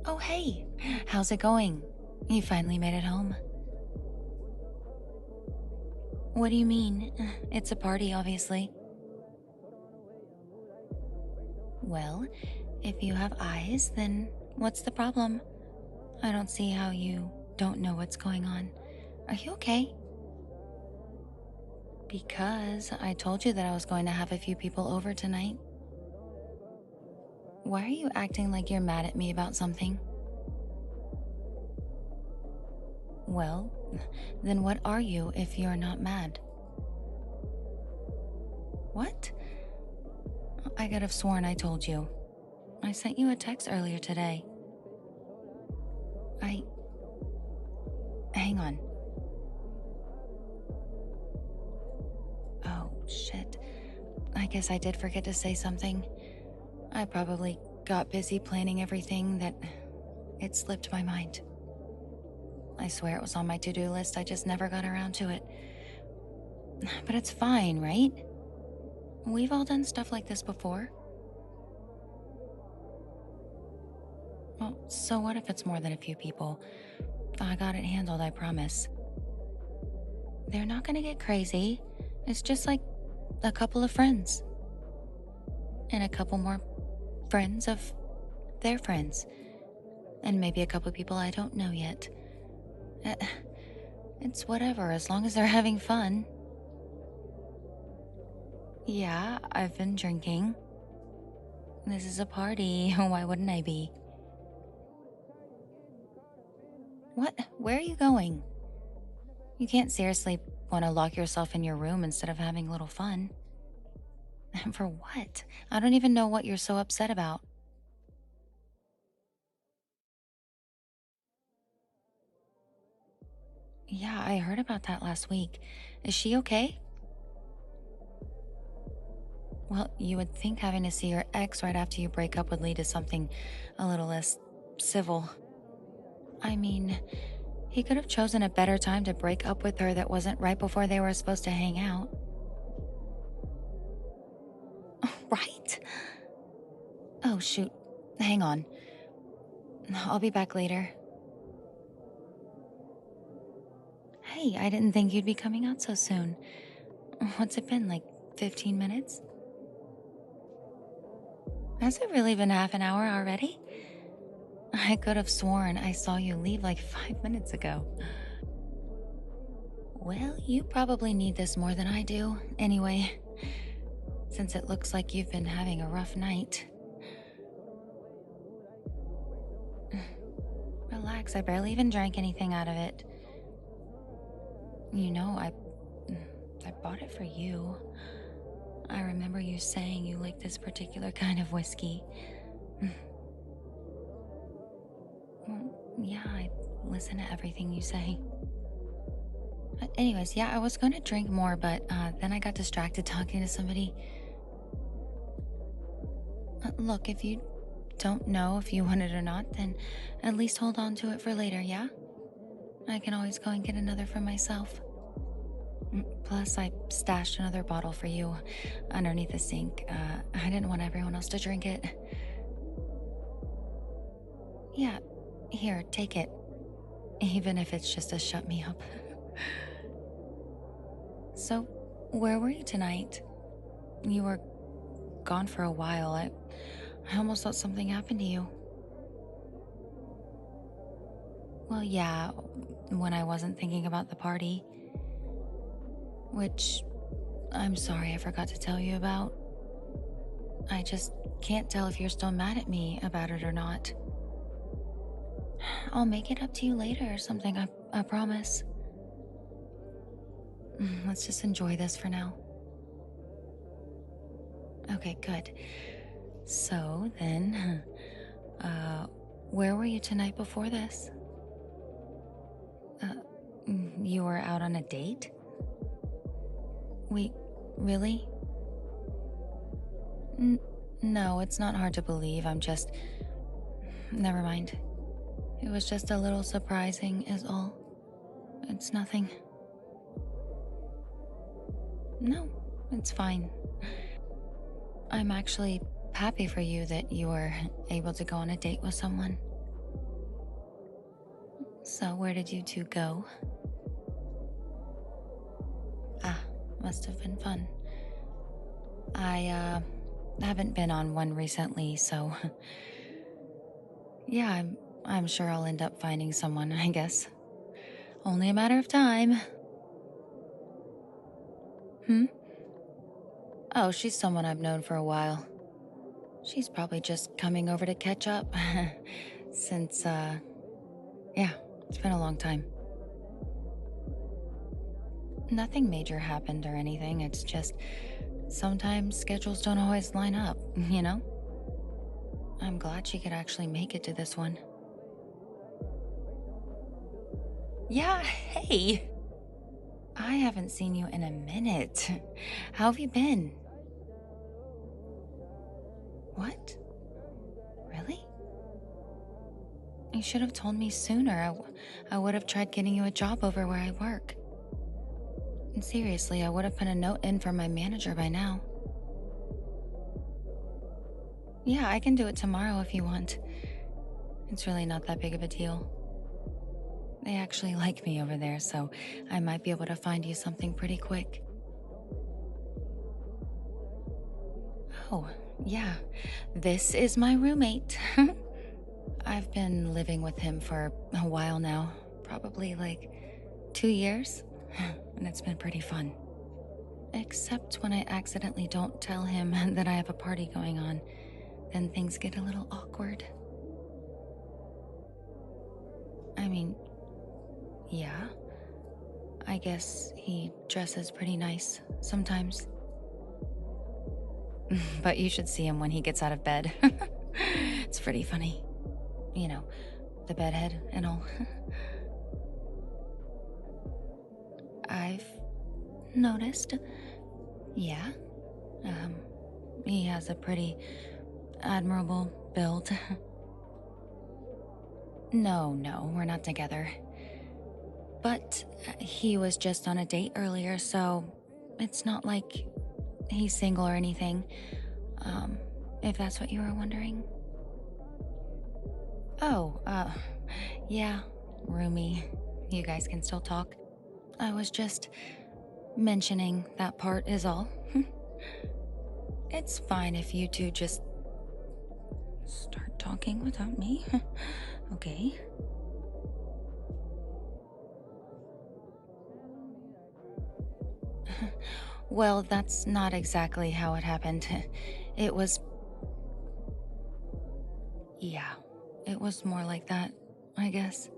Oh, hey. How's it going? You finally made it home. What do you mean? It's a party, obviously. Well, if you have eyes, then what's the problem? I don't see how you don't know what's going on. Are you okay? Because I told you that I was going to have a few people over tonight. Why are you acting like you're mad at me about something? Well, then what are you if you're not mad? What? I could have sworn I told you. I sent you a text earlier today. Hang on. Oh, shit. I guess I did forget to say something. I probably got busy planning everything that it slipped my mind. I swear it was on my to-do list, I just never got around to it. But it's fine, right? We've all done stuff like this before. Well, so what if it's more than a few people? I got it handled, I promise. They're not gonna get crazy. It's just like a couple of friends. And a couple more friends of their friends. And maybe a couple people I don't know yet. It's whatever, as long as they're having fun. Yeah, I've been drinking. This is a party. Why wouldn't I be? What? Where are you going? You can't seriously want to lock yourself in your room instead of having a little fun. For what? I don't even know what you're so upset about. Yeah, I heard about that last week. Is she okay? Well, you would think having to see your ex right after you break up would lead to something a little less civil. I mean, he could have chosen a better time to break up with her that wasn't right before they were supposed to hang out. Right? Oh, shoot. Hang on. I'll be back later. Hey, I didn't think you'd be coming out so soon. What's it been, like 15 minutes? Has it really been half an hour already? I could have sworn I saw you leave like 5 minutes ago. Well, you probably need this more than I do. Anyway, since it looks like you've been having a rough night. Relax, I barely even drank anything out of it. You know, I bought it for you. I remember you saying you like this particular kind of whiskey. Well, yeah, I listen to everything you say. Anyways, yeah, I was gonna drink more, but then I got distracted talking to somebody. Look, if you don't know if you want it or not, then at least hold on to it for later, yeah? I can always go and get another for myself. Plus, I stashed another bottle for you underneath the sink. I didn't want everyone else to drink it. Yeah, here, take it. Even if it's just to shut me up. So, where were you tonight? You were gone for a while. I almost thought something happened to you. Well, yeah, when I wasn't thinking about the party. Which, I'm sorry I forgot to tell you about. I just can't tell if you're still mad at me about it or not. I'll make it up to you later or something, I promise. Let's just enjoy this for now. Okay, good. So then, where were you tonight before this? You were out on a date? Wait, really? No, it's not hard to believe. I'm just... Never mind. It was just a little surprising, is all. It's nothing. No, it's fine. I'm actually happy for you that you were able to go on a date with someone. So, where did you two go? Ah, must have been fun. I haven't been on one recently, so yeah, I'm sure I'll end up finding someone, I guess. Only a matter of time. Hmm? Oh, she's someone I've known for a while. She's probably just coming over to catch up. Since, yeah, it's been a long time. Nothing major happened or anything. It's just sometimes schedules don't always line up, you know? I'm glad she could actually make it to this one. Yeah, hey! I haven't seen you in a minute. How have you been? What? Really? You should have told me sooner. I would have tried getting you a job over where I work. And seriously, I would have put a note in for my manager by now. Yeah, I can do it tomorrow if you want. It's really not that big of a deal. They actually like me over there, so I might be able to find you something pretty quick. Oh, yeah. This is my roommate. I've been living with him for a while now. Probably like 2 years. And it's been pretty fun. Except when I accidentally don't tell him that I have a party going on. Then things get a little awkward. I mean, yeah. I guess he dresses pretty nice sometimes. But you should see him when he gets out of bed. It's pretty funny. You know, the bedhead and all. I've noticed. Yeah. He has a pretty admirable build. No, we're not together. But he was just on a date earlier, so it's not like he's single or anything. If that's what you were wondering. Oh, yeah, roomy. You guys can still talk. I was just mentioning that part is all. It's fine if you two just start talking without me. Okay. Well, that's not exactly how it happened. It was. Yeah, it was more like that, I guess.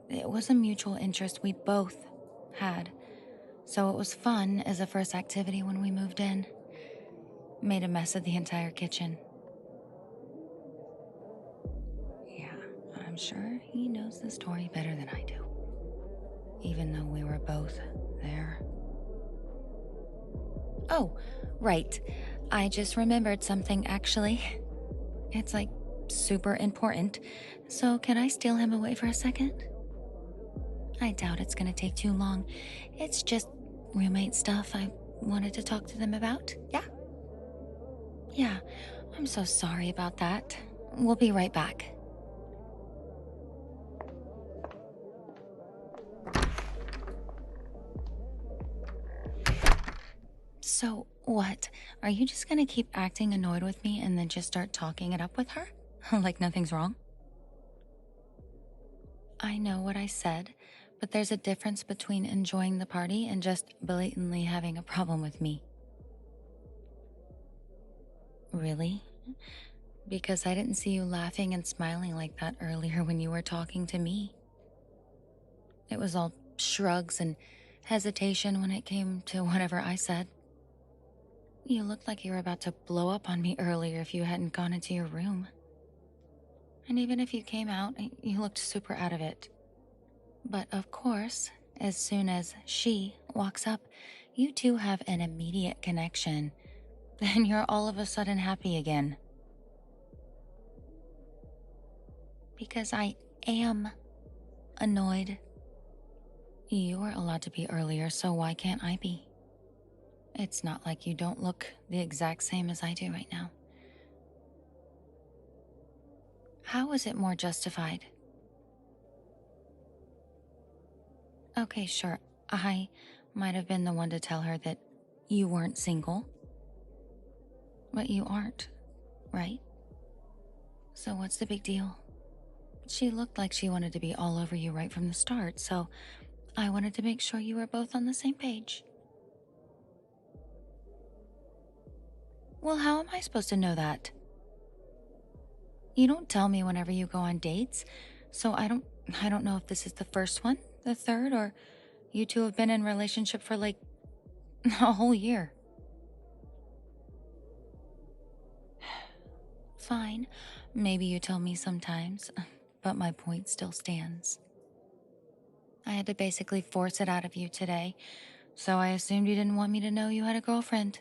It was a mutual interest we both had, so it was fun as a first activity when we moved in. Made a mess of the entire kitchen. Yeah, I'm sure he knows the story better than I do. Even though we were both there. Oh, right. I just remembered something, actually. It's like super important. So, can I steal him away for a second? I doubt it's gonna take too long. It's just roommate stuff I wanted to talk to them about. Yeah? Yeah, I'm so sorry about that. We'll be right back. So, what? Are you just gonna keep acting annoyed with me and then just start talking it up with her? Like nothing's wrong? I know what I said, but there's a difference between enjoying the party and just blatantly having a problem with me. Really? Because I didn't see you laughing and smiling like that earlier when you were talking to me. It was all shrugs and hesitation when it came to whatever I said. You looked like you were about to blow up on me earlier if you hadn't gone into your room. And even if you came out, you looked super out of it. But of course, as soon as she walks up, you two have an immediate connection. Then you're all of a sudden happy again. Because I am annoyed. You were allowed to be earlier, so why can't I be? It's not like you don't look the exact same as I do right now. How is it more justified? Okay, sure. I might have been the one to tell her that you weren't single, but you aren't, right? So what's the big deal? She looked like she wanted to be all over you right from the start, so I wanted to make sure you were both on the same page. Well, how am I supposed to know that? You don't tell me whenever you go on dates, so I don't know if this is the first one, the third, or you two have been in a relationship for like a whole year. Fine. Maybe you tell me sometimes, but my point still stands. I had to basically force it out of you today, so I assumed you didn't want me to know you had a girlfriend.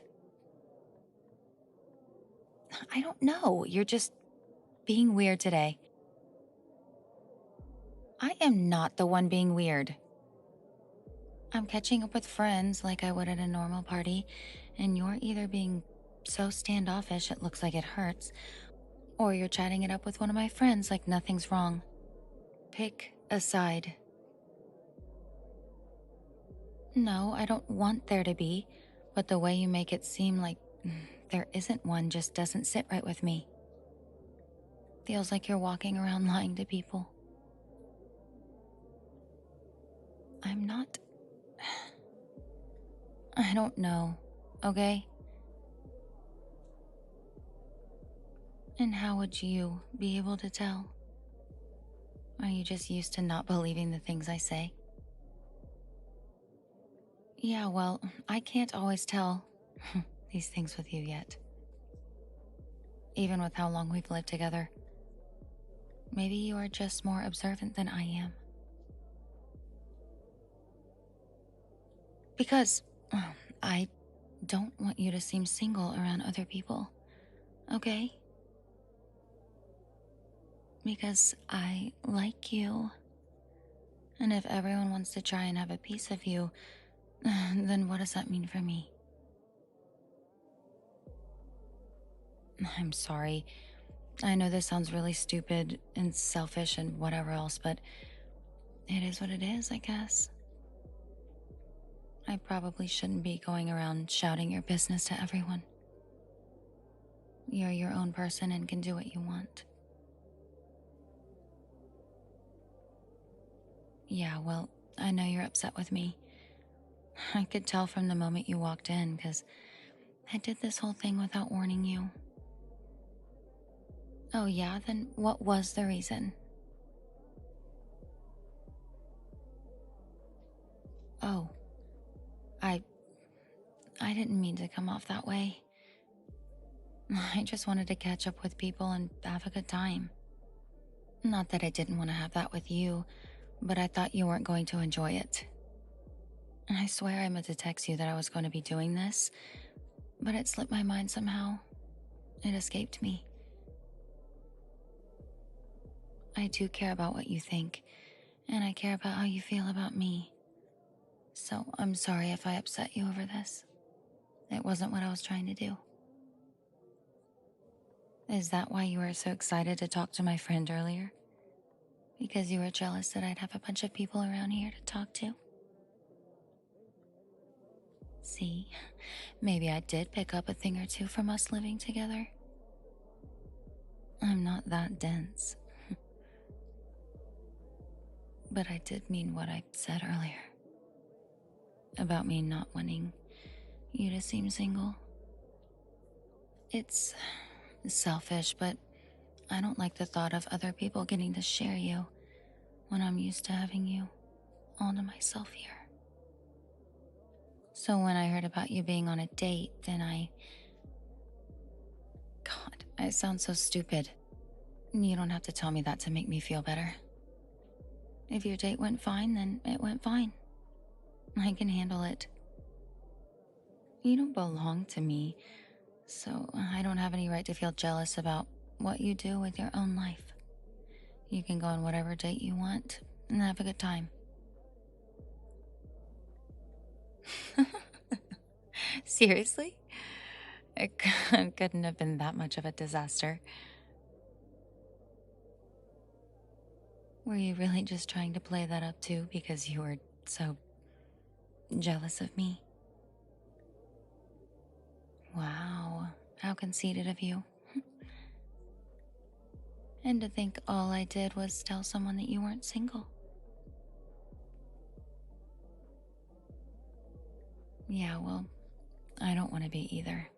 I don't know. You're just being weird today. I am not the one being weird. I'm catching up with friends like I would at a normal party, and you're either being so standoffish it looks like it hurts, or you're chatting it up with one of my friends like nothing's wrong. Pick a side. No, I don't want there to be, but the way you make it seem like there isn't one just doesn't sit right with me. Feels like you're walking around lying to people. I'm not. I don't know, okay? And how would you be able to tell? Are you just used to not believing the things I say? Yeah, well, I can't always tell these things with you yet. Even with how long we've lived together. Maybe you are just more observant than I am. Because I don't want you to seem single around other people, okay? Because I like you. And if everyone wants to try and have a piece of you, then what does that mean for me? I'm sorry. I know this sounds really stupid and selfish and whatever else, but it is what it is, I guess. I probably shouldn't be going around shouting your business to everyone. You're your own person and can do what you want. Yeah, well, I know you're upset with me. I could tell from the moment you walked in, because I did this whole thing without warning you. Oh yeah, then what was the reason? Oh, I I didn't mean to come off that way. I just wanted to catch up with people and have a good time. Not that I didn't want to have that with you, but I thought you weren't going to enjoy it. And I swear I meant to text you that I was going to be doing this, but it slipped my mind somehow. It escaped me. I do care about what you think, and I care about how you feel about me. So I'm sorry if I upset you over this. It wasn't what I was trying to do. Is that why you were so excited to talk to my friend earlier? Because you were jealous that I'd have a bunch of people around here to talk to? See, maybe I did pick up a thing or two from us living together. I'm not that dense. But I did mean what I said earlier. About me not wanting you to seem single. It's selfish, but I don't like the thought of other people getting to share you when I'm used to having you all to myself here. So when I heard about you being on a date, then God, I sound so stupid. You don't have to tell me that to make me feel better. If your date went fine, then it went fine. I can handle it. You don't belong to me, so I don't have any right to feel jealous about what you do with your own life. You can go on whatever date you want and have a good time. Seriously? It couldn't have been that much of a disaster. Were you really just trying to play that up too because you were so jealous of me? Wow, how conceited of you. And to think all I did was tell someone that you weren't single. Yeah, well, I don't want to be either.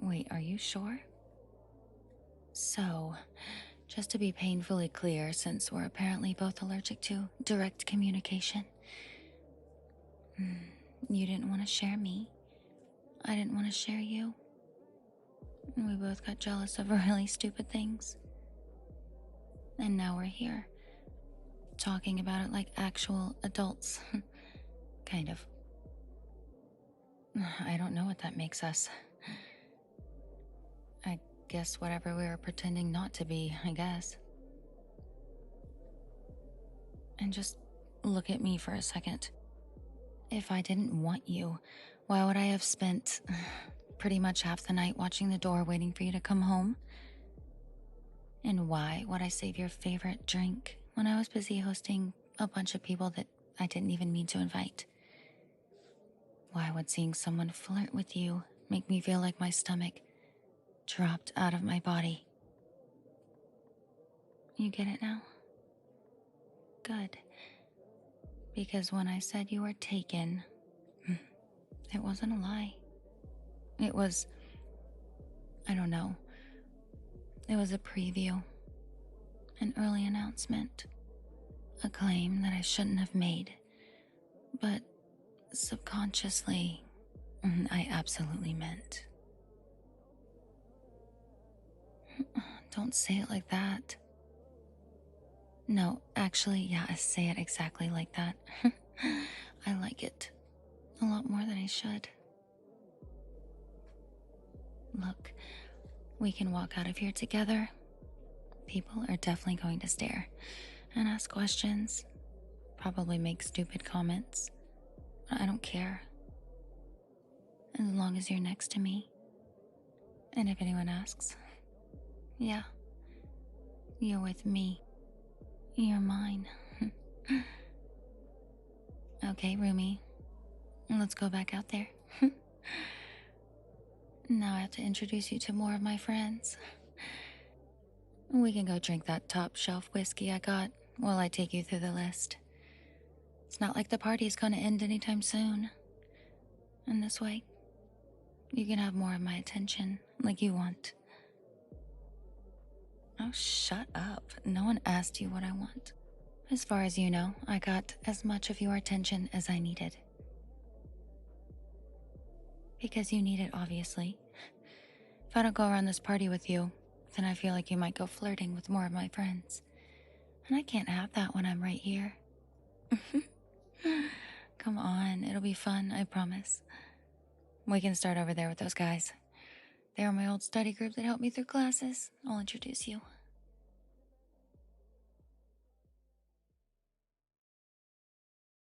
Wait, are you sure? So, just to be painfully clear, since we're apparently both allergic to direct communication, you didn't want to share me. I didn't want to share you. We both got jealous of really stupid things. And now we're here, talking about it like actual adults. Kind of. I don't know what that makes us. I guess whatever we were pretending not to be, I guess. And just look at me for a second. If I didn't want you, why would I have spent pretty much half the night watching the door waiting for you to come home? And why would I save your favorite drink when I was busy hosting a bunch of people that I didn't even mean to invite? Why would seeing someone flirt with you make me feel like my stomach dropped out of my body? You get it now? Good. Because when I said you were taken, it wasn't a lie. It was, I don't know, it was a preview, an early announcement, a claim that I shouldn't have made. But subconsciously, I absolutely meant. Don't say it like that. No, actually, yeah, I say it exactly like that. I like it a lot more than I should. Look, we can walk out of here together. People are definitely going to stare and ask questions, probably make stupid comments. I don't care. As long as you're next to me. And if anyone asks, yeah, you're with me. You're mine. Okay, Rumi, let's go back out there. Now I have to introduce you to more of my friends. We can go drink that top shelf whiskey I got while I take you through the list. It's not like the party's gonna end anytime soon. And this way, you can have more of my attention like you want. Oh, shut up. No one asked you what I want. As far as you know, I got as much of your attention as I needed. Because you need it, obviously. If I don't go around this party with you, then I feel like you might go flirting with more of my friends. And I can't have that when I'm right here. Come on, it'll be fun, I promise. We can start over there with those guys. They were my old study group that helped me through classes. I'll introduce you.